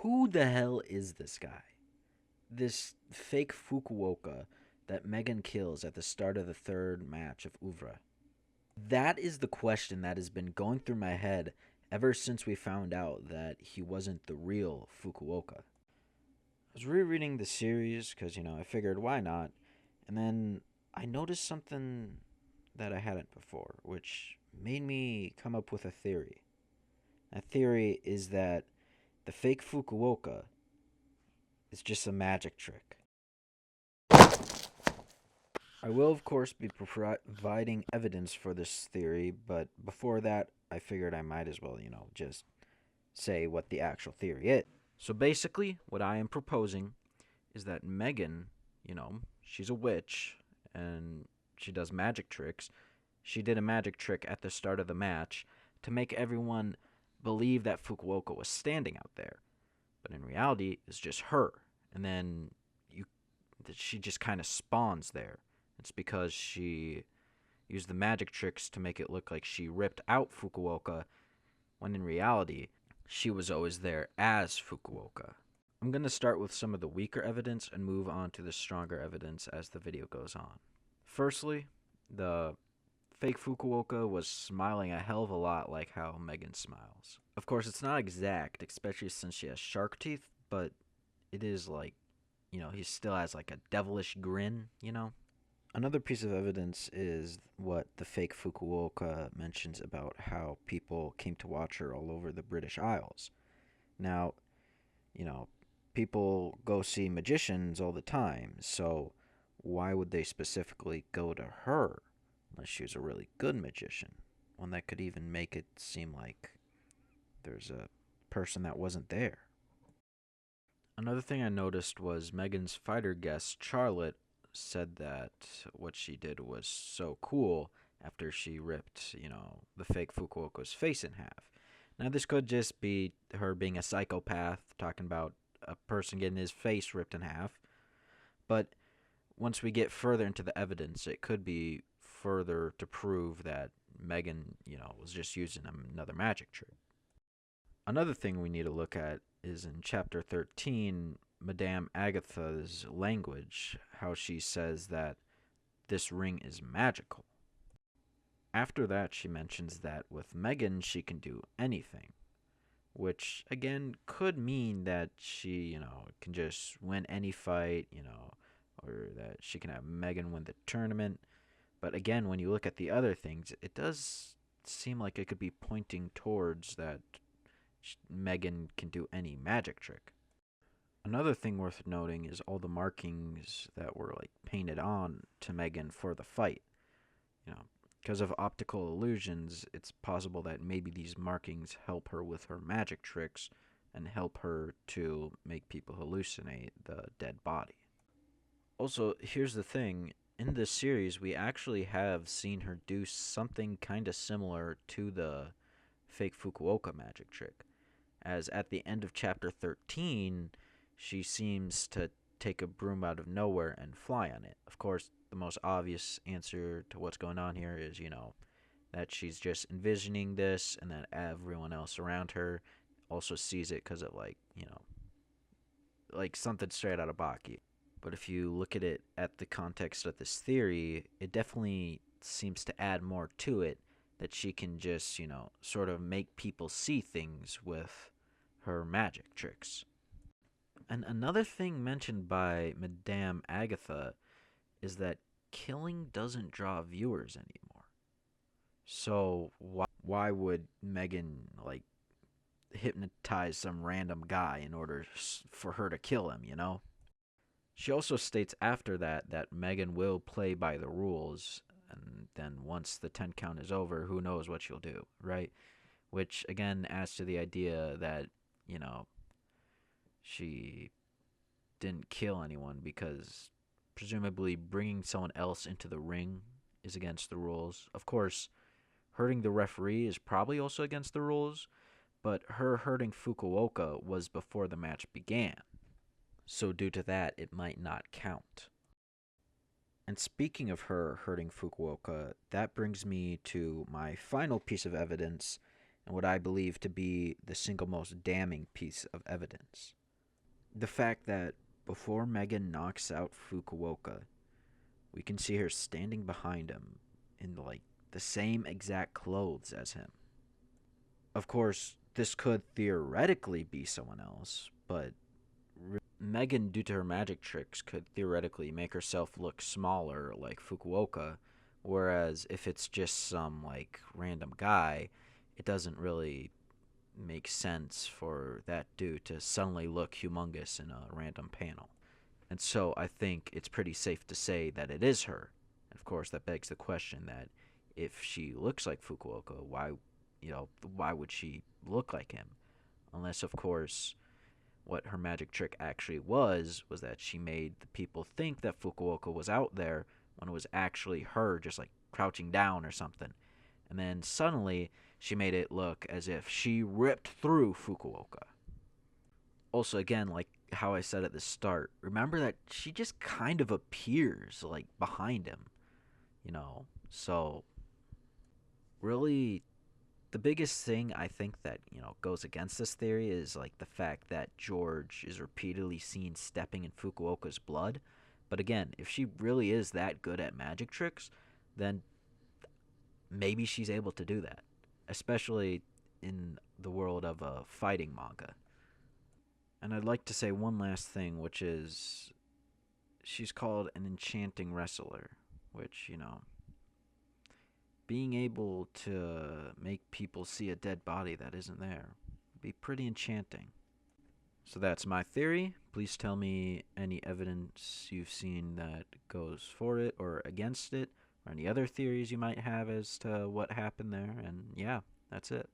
Who the hell is this guy? This fake Fukuoka that Megan kills at the start of the third match of Oeuvre. That is the question that has been going through my head ever since we found out that he wasn't the real Fukuoka. I was rereading the series because, I figured why not? And then I noticed something that I hadn't before, which made me come up with a theory. That theory is that the fake Fukuoka is just a magic trick. I will, of course, be providing evidence for this theory, but before that, I figured I might as well, just say what the actual theory is. So basically, what I am proposing is that Megan, she's a witch and she does magic tricks. She did a magic trick at the start of the match to make everyone believe that Fukuoka was standing out there. But in reality, it's just her. And then she just kind of spawns there. It's because she used the magic tricks to make it look like she ripped out Fukuoka, when in reality, she was always there as Fukuoka. I'm going to start with some of the weaker evidence and move on to the stronger evidence as the video goes on. Firstly, the fake Fukuoka was smiling a hell of a lot like how Megan smiles. Of course, it's not exact, especially since she has shark teeth, but it is like, he still has like a devilish grin, Another piece of evidence is what the fake Fukuoka mentions about how people came to watch her all over the British Isles. Now, people go see magicians all the time, so why would they specifically go to her unless she was a really good magician? One that could even make it seem like there's a person that wasn't there. Another thing I noticed was Megan's fighter guest, Charlotte, said that what she did was so cool after she ripped, the fake Fukuoka's face in half. Now, this could just be her being a psychopath, talking about a person getting his face ripped in half. But once we get further into the evidence, it could be further to prove that Megan, was just using another magic trick. Another thing we need to look at is in chapter 13, Madame Agatha's language, how she says that this ring is magical. After that, she mentions that with Megan, she can do anything, which again could mean that she, can just win any fight, or that she can have Megan win the tournament. But again, when you look at the other things, it does seem like it could be pointing towards that Megan can do any magic trick. Another thing worth noting is all the markings that were like painted on to Megan for the fight. Because of optical illusions, it's possible that maybe these markings help her with her magic tricks and help her to make people hallucinate the dead body. Also, here's the thing. In this series, we actually have seen her do something kind of similar to the fake Fukuoka magic trick. As at the end of chapter 13, she seems to take a broom out of nowhere and fly on it. Of course, the most obvious answer to what's going on here is, that she's just envisioning this and that everyone else around her also sees it because of, like something straight out of Baki. But if you look at it at the context of this theory, it definitely seems to add more to it that she can just, sort of make people see things with her magic tricks. And another thing mentioned by Madame Agatha is that killing doesn't draw viewers anymore. So why would Megan hypnotize some random guy in order for her to kill him, She also states after that Megan will play by the rules, and then once the 10 count is over, who knows what she'll do, right? Which again adds to the idea that, she didn't kill anyone because presumably bringing someone else into the ring is against the rules. Of course, hurting the referee is probably also against the rules, but her hurting Fukuoka was before the match began. So due to that, it might not count. And speaking of her hurting Fukuoka, that brings me to my final piece of evidence, and what I believe to be the single most damning piece of evidence. The fact that before Megan knocks out Fukuoka, we can see her standing behind him in like the same exact clothes as him. Of course, this could theoretically be someone else, but Megan, due to her magic tricks, could theoretically make herself look smaller like Fukuoka, whereas if it's just some like random guy, it doesn't really make sense for that dude to suddenly look humongous in a random panel. And so I think it's pretty safe to say that it is her. Of course, that begs the question that if she looks like Fukuoka, why would she look like him? Unless, of course, what her magic trick actually was that she made the people think that Fukuoka was out there when it was actually her just like crouching down or something. And then suddenly she made it look as if she ripped through Fukuoka. Also, again, like how I said at the start, remember that she just kind of appears like behind him, you know? So, really, the biggest thing I think that, goes against this theory is like the fact that George is repeatedly seen stepping in Fukuoka's blood. But again, if she really is that good at magic tricks, then maybe she's able to do that, especially in the world of a fighting manga. And I'd like to say one last thing, which is she's called an enchanting wrestler, which, being able to make people see a dead body that isn't there would be pretty enchanting. So that's my theory. Please tell me any evidence you've seen that goes for it or against it, or any other theories you might have as to what happened there. And yeah, that's it.